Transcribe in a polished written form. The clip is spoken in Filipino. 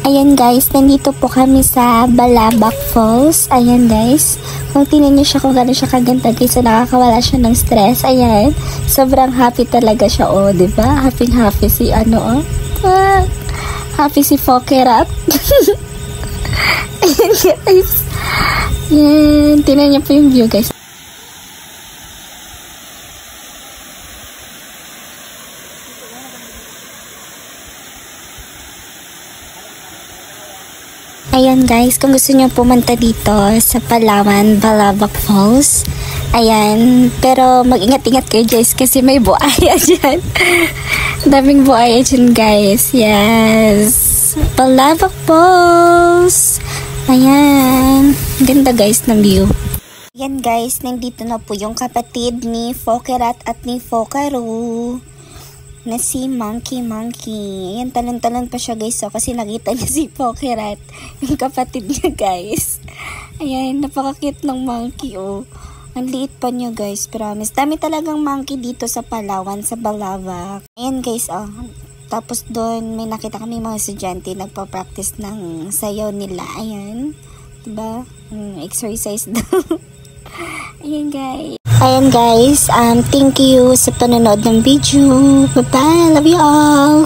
Ayan guys, nandito po kami sa Balabac Falls. Ayan guys, kung tingnan niyo siya kung gano'n siya kaganda guys, so nakakawala siya ng stress. Ayan, sobrang happy talaga siya, oh, diba? Happy si happy si Fokerat. Ayan guys, yan, tingnan niyo po yung view guys. Ayan guys, kung gusto nyo pumunta dito sa Palawan, Balabac Falls, ayan, pero mag-ingat-ingat kayo guys kasi may buaya dyan. Daming buaya dyan guys, yes. Balabac Falls, ayan, ganda guys ng view. Ayan guys, nandito na po yung kapatid ni Fokerat at ni Fokaru na si Monkey. Ayan, talon-talon pa siya guys, so, kasi nakita niya si Fokerat, yung kapatid niya guys. Ayan, napaka-cute ng monkey, oh. Ang liit pa niya guys, promise. Dami talagang monkey dito sa Palawan, sa Balabac. Ayan guys, oh. Tapos doon, may nakita kami mga estudyante, nagpa-practice ng sayaw nila. Ayan, diba? Exercise daw. Ayan guys. Ayan guys, thank you sa panonood ng video. Bye-bye, love you all.